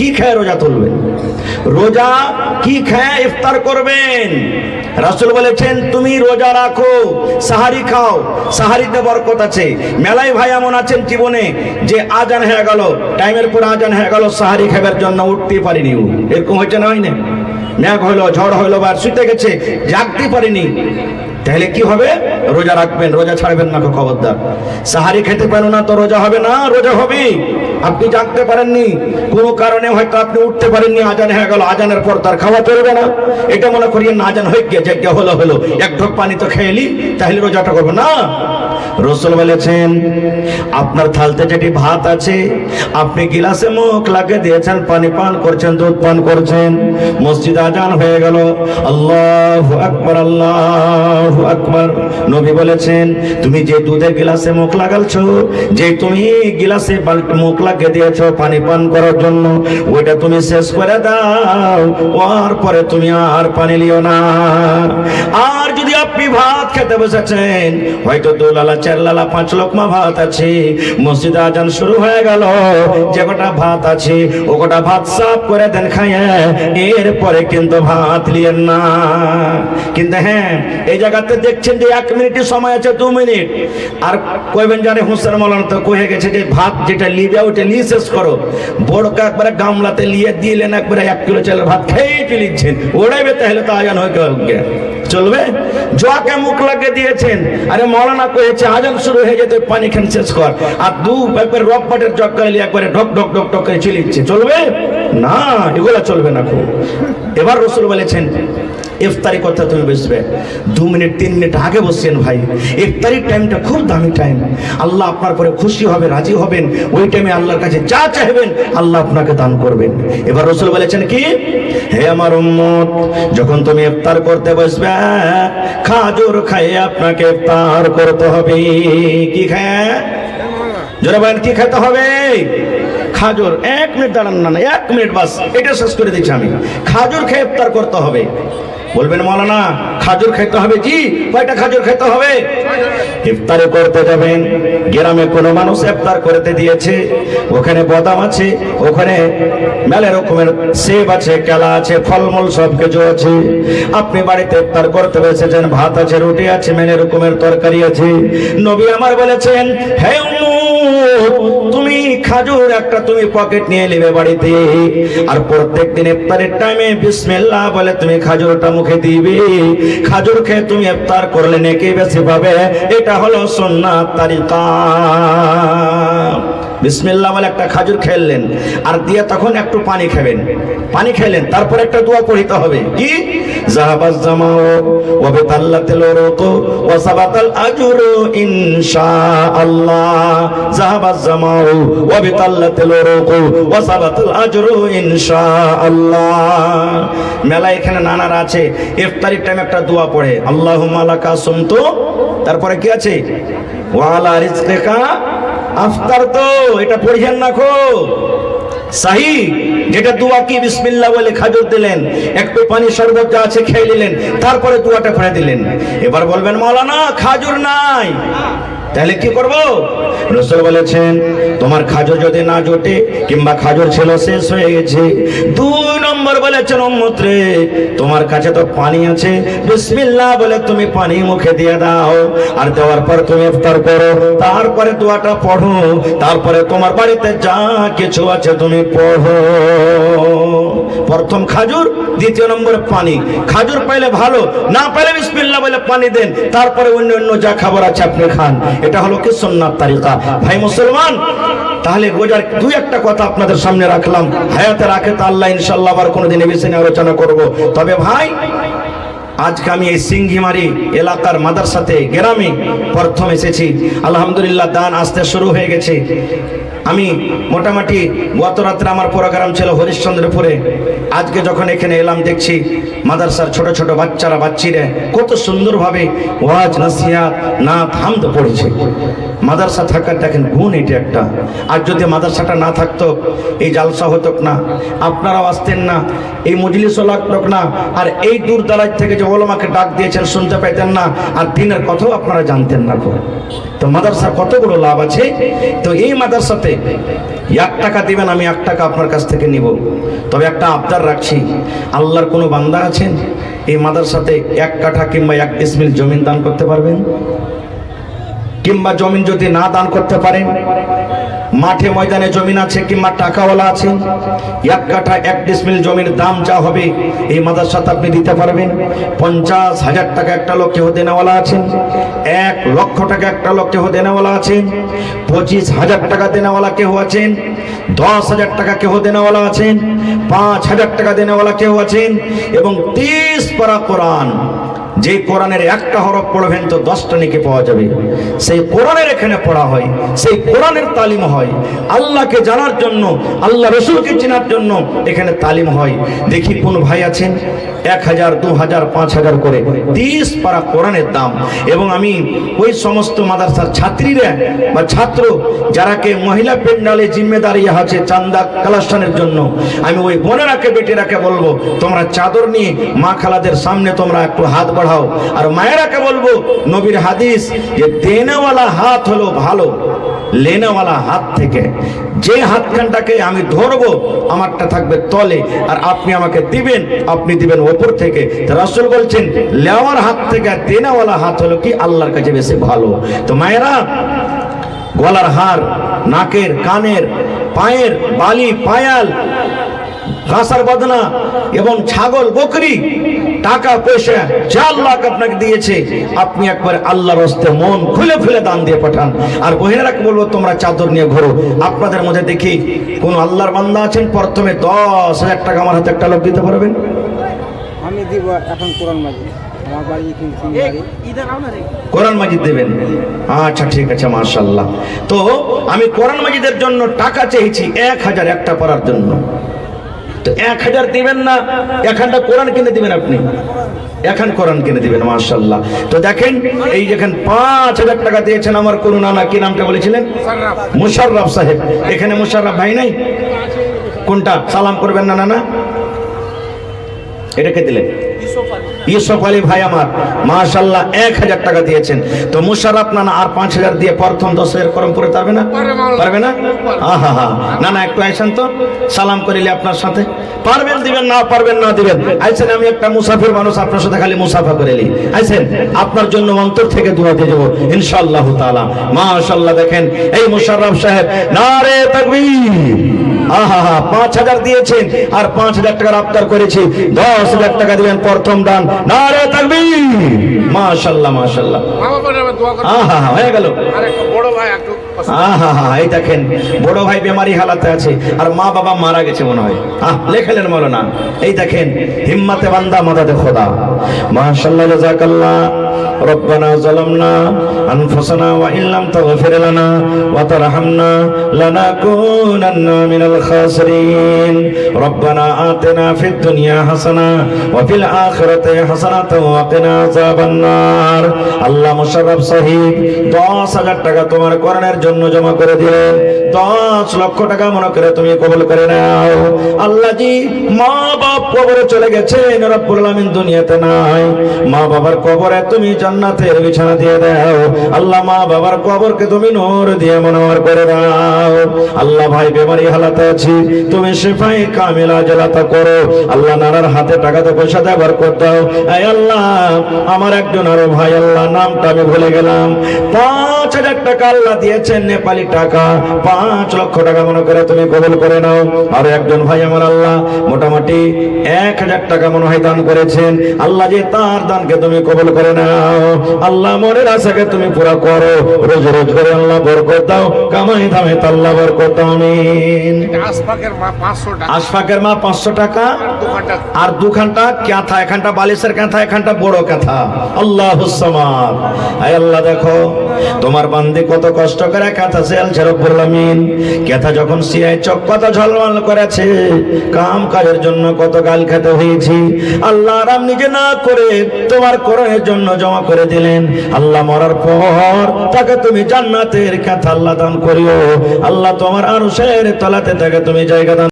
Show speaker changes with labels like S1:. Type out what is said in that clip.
S1: কি খেয়ে রোজা তুলবেন? রোজা কি খেয়ে ইফতার করবেন? রাসূল বলেছেন তুমি রোজা রাখো, সাহারি খাও, সাহারিতে বরকত আছে। মেলাই ভাই এমন আছেন জীবনে যে আজান হয়ে গেল, টাইমের পর আজান হয়ে গেল, সাহারি খাবার জন্য উঠতে পারিনি, এরকম হয়েছে না? হয় না? মেঘ হইলো, ঝড় হইলো, বা শুতে গেছে, জাগতে পারিনি, তাহলে কি হবে? রোজা রাখবেন, রোজা ছাড়বেন না খবরদার। সাহারি খেতে পারো না তো রোজা হবে না? রোজা হবে। আপনি জাগতে পারেননি, কোনো কারণে হয়তো আপনি উঠতে পারেননি, আজান হয়ে গেল, আজানের পর তার খাওয়া চলবে না, এটা মনে করিয়ে না আজান হয়ে গিয়ে যজ্ঞ হলো হলো, এক ঢোক পানি তো খেয়েলি, তাহলে রোজাটা করবো না। রাসূল বলেছেন আপনার থালতে যেটি ভাত আছে, আপনি গিলাসে মুখ লাগিয়ে দিয়েছেন, পানি পান করছেন, দুধ পান করছেন, মসজিদ আজান হয়ে গেল, আল্লাহু আকবার, আল্লাহু আকবার। নবী বলেছেন তুমি যে দুধের গিলাসে মুখ লাগালছো, যে তুমি গিলাসে মুখ লাগিয়ে দিয়েছো পানি পান করার জন্য, ওইটা তুমি শেষ করে দাও, ওর পরে তুমি আর পানি লিও না। আর যদি আপনি ভাত খেতে বসেছেন, হয়তো দুলালা, চারলালা, 5 লোকমা ভাত আছে, মসজিদে আজান শুরু হয়ে গেল, যে কটা ভাত আছে ও কটা ভাত সাফ করে দেন খাইয়ে, এরপরে কিন্তু ভাত লিয়েন না। কিন্তু হ্যাঁ, এই জায়গাতে দেখছেন যে 1 মিনিটের সময় আছে, 2 মিনিট, আর কইবেন জানে হুসেন মৌলানা তো কয়ে গেছে যে ভাত যেটা লিবে ওটা লিয়ে শেষ করো। বড়কা একবারে গামলাতে লিয়ে দিলেন, একবারে 1 কিলো চালের ভাত খেয়ে চলিচ্ছেন, ওড়াইবে, তাহলে তো আজান হয়ে গেল, চলবে? জোয়াকে মুখ লাগিয়ে দিয়েছেন, আরে মৌলানা কয়েছে আজান শুরু হয়ে যেতে পানি খান শেষ কর, আর একবার রকপাটের জগ করে একবারে ঢক ঢক ঢক ঢক করে চলিচ্ছে, চলবে না, এগুলা চলবে না। খুব এবার রাসূল বলেছেন ইফতারি কথা তুমি বসবে 2 মিনিট 3 মিনিট আগে বসছেন ভাই, ইফতারির টাইমটা খুব দামি টাইম, আল্লাহ আপনার পরে খুশি হবে, রাজি হবেন, ওই টাইমে আল্লাহর কাছে যা চাইবেন আল্লাহ আপনাকে দান করবেন। এবার রাসূল বলেছেন কি, হে আমার উম্মত, যখন তুমি ইফতার করতে বসবে, খাজুর খাইয়ে আপনাকে ইফতার করতে হবে। কি খায়? জোরে বলেন, কি খেতে হবে? খাজুর। 1 মিনিট দাঁড়ান না, 1 মিনিট বাস, এটা শেষ করে দিচ্ছি আমি। খাজুর খেয়ে ইফতার করতে হবে। বলবেন মৌলানা খাজুর খেতে হবে? জি, কয়টা খাজুর খেতে হবে? ইফতারি করতে যাবেন, গ্রামে কোনো মানুষ ইফতার করতে দিয়েছে, ওখানে বাদাম আছে, ওখানে মেলা রকমের সেব আছে, কেলা আছে, ফলমূল সব কিছু আছে। আপনি বাড়িতে ইফতার করতে বসেছেন, ভাত আছে, রুটি আছে, মেলা রকমের তরকারি আছে। নবী আমার বলেছেন, হে তুমি খাজুর একটা তুমি পকেট নিয়ে নেবে বাড়িতে, আর প্রত্যেকদিন ইফতারের টাইমে বিসমিল্লাহ বলে তুমি খাজুরটা মুখে দিবে। খাজুর খেয়ে তুমি ইফতার করলে নেকি বেশি পাবে, এটা হলো সুন্নাত তারিকা। বিসমিল্লাহ বলে একটা খাজুর খেলেন, আর দিয়ে তখন একটু পানি খাবেন, পানি খেলেন, তারপর একটা দোয়া পড়তে হবে। কি? যাহাবাজ জামাউ ওয়া বিতাল্লাতিল উরুকু ওয়া সাবাতাল আজরু ইনশাআল্লাহ। যাহাবাজ জামাউ ওয়া বিতাল্লাতিল উরুকু ওয়া সাবাতাল আজরু ইনশাআল্লাহ। মেলা এখানে নানারা আছে, ইফতারির টাইমে একটা দোয়া পড়ে, আল্লাহুম্মা লাকা সুমতু, তারপরে কি আছে? ওয়া আলা রিজকিকা আফতার। তো এটা পড়িয়েন না খো সাহি, যেটা দোয়া কি বিসমিল্লাহ বলে খাজুর দিলেন, একটু পানি শরবত যা আছে খেয়ে নিলেন, তারপরে দোয়াটা পড়ে দিলেন। এবার বলবেন মৌলানা খাজুর নাই, তাহলে কি করব? রাসূল বলেছেন তোমার খাজুর যদি না জোটে, কিংবা খাজুর ছিল শেষ হয়ে গেছে, 2 নম্বর বলেছেন উম্মত রে, তোমার কাছে তো পানি আছে, বিসমিল্লাহ বলে তুমি পানি মুখে দিয়ে দাও, আর দেওয়ার পর তুমি ইফতার করো, তারপরে দোয়াটা পড়ো, তারপরে তোমার বাড়িতে যা কিছু আছে তুমি পড়ো। প্রথম খাজুর, দ্বিতীয় নম্বরে পানি। খাজুর পাইলে ভালো, না পাইলে বিসমিল্লাহ বলে পানি দেন, তারপরে অন্য অন্য যা খাবার আছে আপনি খান। এটা হলো কি সুন্নাত তারিকা। ভাই মুসলমান, তাহলে রোজার 2-1টা কথা আপনাদের সামনে রাখলাম, হায়াতে রাখে তো আল্লাহ ইনশাআল্লাহ আবার কোনোদিন এই বিষয়ে আলোচনা করব। তবে ভাই, আজকে আমি এই সিংহিমারি এলাকার মাদ্রাসাতে গ্রামে প্রথম এসেছি, আলহামদুলিল্লাহ দান আসতে শুরু হয়ে গেছে। আমি মোটামুটি গত রাত্রে আমার প্রোগ্রাম ছিল হরিশ্চন্দ্রপুরে, আজকে যখন এখানে এলাম দেখছি মাদ্রাসার ছোট ছোট বাচ্চিরা কত সুন্দরভাবে ওয়াজ নসিহত নাত হামদ পড়েছে। মাদ্রাসা থাকার দেখেন গুণ এটা একটা। আর যদি মাদ্রাসাটা না থাকতো এই জালসা হতো না, আপনারাও আসতেন না, এই মজলিসও লাগতো না, আর এই দূর দারাজ থেকে যে ওলামাকে ডাক দিয়েছেন শুনতে পেতেন না, আর দিনের কথাও আপনারা জানতেন না। তো মাদ্রাসার কতগুলো লাভ আছে। তো এই মাদ্রাসাতে 1 টাকা দিবেন, আমি 1 টাকা আপনার কাছ থেকে নিব। তবে একটা আবদার রাখছি, আল্লাহর কোনো বান্দা আছেন এই মাদ্রাসাতে 1 কাঠা কিংবা 1 ডিসমিল জমিন দান করতে পারবেন? কিংবা জমিন যদি না দান করতে পারেন, মাঠে ময়দানে জমিন আছে কিংবা টাকাওয়ালা আছে, 1 কাঠা 1 ডিসমিল জমির দাম যা হবে এই মাদ্রাসাতে আপনি দিতে পারবেন। 50,000 টাকা একটা লোক কেহ দেনেওয়ালা আছেন, 1 লক্ষ টাকা একটা লোক কেহ দেনেওয়ালা আছেন, 25,000 টাকা দেনেওয়ালা কেহ আছেন, 10,000 টাকা কেহ দেনেওয়ালা আছেন, 5,000 টাকা দেনেওয়ালা কেহ আছেন, এবং 30 পারা কোরআন, যে কোরআনের একটা হরফ পড়বেন তো 10টা নেকি পাওয়া যাবে। সেই কোরআনের এখানে পড়া হয়, সেই কোরআনের তালিম হয়, আল্লাহকে জানার জন্য, আল্লাহ রসুলকে চেনার জন্য এখানে তালিম হয়। দেখি কোন ভাই আছেন 1,000, 2,000, 5,000 করে 30 পারা কোরআনের দাম। এবং আমি ওই সমস্ত মাদ্রাসার ছাত্রীরা বা ছাত্র যারাকে মহিলা পেন্ডালে জিম্মেদারি আছে চান্দা কালেকশনের জন্য, আমি ওই বোনেরাকে বেটিরাকে বলবো তোমরা চাদর নিয়ে মা খালাদের সামনে তোমরা একটু হাত বাড়াও। আর মায়েরাকে বলবো নবীর হাদিস যে দেনেওয়ালা হাত হলো ভালো, লেনেওয়ালা হাত থেকে যে হাতখানটাকে আমি ধরবো আমারটা থাকবে তলে, আর আপনি আমাকে দিবেন, আপনি দিবেন ওপর থেকে। রাসূল বলছেন লেওয়ার হাত থেকে দেনেওয়ালা হাত হলো কি আল্লাহর কাছে বেশি ভালো। তো মায়েরা, গলার হার, নাকের, কানের, পায়ের বালি, পায়াল, কাঁসার বদনা এবং ছাগল, বকরি, টাকা পয়সা যা আল্লাহ আপনাকে দিয়েছে আপনি একবার আল্লাহর হস্তে মন খুলে খুলে দান দিয়ে পাঠান। আর বহিনারাকে বলবো তোমরা চাদর নিয়ে ঘোরো। আপনাদের মধ্যে দেখি কোন আল্লাহর বান্দা আছেন প্রথমে 10,000 টাকা আমার হাতে একটা লোক দিতে পারবেন?
S2: আমি দিব এখন কোরআন মাজিদ, আমার বাড়ি
S1: কোরআন মাজিদ দেবেন? আচ্ছা ঠিক আছে, মাশাআল্লাহ। তো আমি কোরআন মাজিদের জন্য টাকা চেয়েছি 1,000 একটা পড়ার জন্য। তো 1,000 দিবেন না, এখানটা কোরআন কিনে দিবেন আপনি, এখন কোরআন কিনে দিবেন। মাশাআল্লাহ। তো দেখেন এই যেখানে 5,000 টাকা দিয়েছেন আমার কোন নানা, কি নামটা বলেছিলেন? মুশাররফ সাহেব। এখানে মুশাররফ ভাই নাই? কোনটা? সালাম করবেন না নানা? এটাকে দিলেন ইউসুফ আলী ভাই আমার, মাশাআল্লাহ 1,000 টাকা দিয়েছেন। তো মুশাররফ নানা আর 5,000 দিয়ে প্রথম 10,000 করম করে পারবে না? পারবে না? আহা নানা একটু আইসেন তো, সালাম করিলে আপনার সাথে পারবেন দিবেন, না পারবেন না দিবেন। আইসেন, আমি একটা মুসাফির মানুষ, আপনার সাথে খালি মুসাফা করেলি। আইসেন, আপনার জন্য অন্তর থেকে দোয়া দিয়ে দেব ইনশাআল্লাহ তাআলা। মাশাআল্লাহ। দেখেন এই মুশাররফ সাহেব, নারে তাকবীর। আহা 5,000 দিয়েছেন আর 5,000 টাকার আবদার করেছি, 10,000 টাকা দিবেন প্রথম দান। নারে তাকবীর। মাশাআল্লাহ মাশাআল্লাহ। আহা হয়ে গেল। আহা এই দেখেন বড় ভাই বেমারি হালাতে আছে আর মা বাবা মারা গেছে মনে হয়। লেখালেন মাওলানা। এই দেখেন হিম্মতে বান্দা মাদাদে খোদা। মাশাআল্লাহ, জাযাকাল্লাহ। রব্বানা যালামনা আনফুসানা ওয়া ইল্লাম তাগফির লানা ওয়া তারহামনা লানাকুনান্না মিনাল খাসিরিন। রব্বানা আতিনা ফিদ দুনিয়া হাসানা ওয়া ফিল আখিরাতি হাসানাতাও ওয়া কিনা আযাবান নার। আল্লাহ মুশাররফ সাহেব 10,000 টাকা তোমার কোরআনের জন্য জমা করে দিলেন, 10 লক্ষ টাকা মনে করে তুমি কবুল করে নাও। আল্লাহ জি, মা বাপ কবরে চলে গেছেন, রব্বুল আলামিন দুনিয়াতে নাই, মা বাবার কবরে তুমি জান্নাতের বিছানা দিয়ে দাও। আল্লাহ মা বাবার কবরকে তুমি নূর দিয়ে মনোহর করে দাও। আল্লাহ ভাই বেমারি হালাতে আছি, তুমি শিফায়ে কামিলা আজলাতা করো। আল্লাহ নানার হাতে টাকা তো পয়সা দেয় বরকত দাও। আয় আল্লাহ, আমার একজন আরো ভাই, আল্লাহ নামটা আমি ভুলে গেলাম, 5,000 টাকা আল্লাহ দিয়েছেন নেপালি টাকা, 5 লক্ষ টাকা মনে করে তুমি কবুল করে নাও। আর একজন ভাই আমার আল্লাহ মোটামুটি 1,000 টাকা মনে হয় দান করেছেন, আল্লাহ যে তার দানকে তুমি কবুল করে নাও। আল্লাহ মনের আশাকে তুমি পুরা করো, রোজ রোজ করে আল্লাহ বরকত দাও, কামাই ধামে আল্লাহ বরকত দাও। আমিন।
S2: আশফাকের মা 500 টাকা,
S1: আশফাকের মা 500 টাকা আর 2 ঘন্টা ক্যাথা, এখানটা বালিশের ক্যাথা, এখানটা বড় ক্যাথা। আল্লাহুস সামাদ। আয় আল্লাহ, দেখো তোমার বান্দে কত কষ্ট করে রাকাত আছে আল্লাহ রাব্বুল আলামিন কথা যখন সিয়ায় চক কত ঝলমল করেছে কাম কাজের জন্য কত গাল খেতে হয়েছে আল্লাহ রাম নিজে না করে তোমার কোরআনের জন্য জমা করে দিলেন আল্লাহ মরার পর তাকে তুমি জান্নাতের কথা আল্লাহ দান করিও আল্লাহ তোমার আরশের তলাতে তাকে তুমি জায়গা দান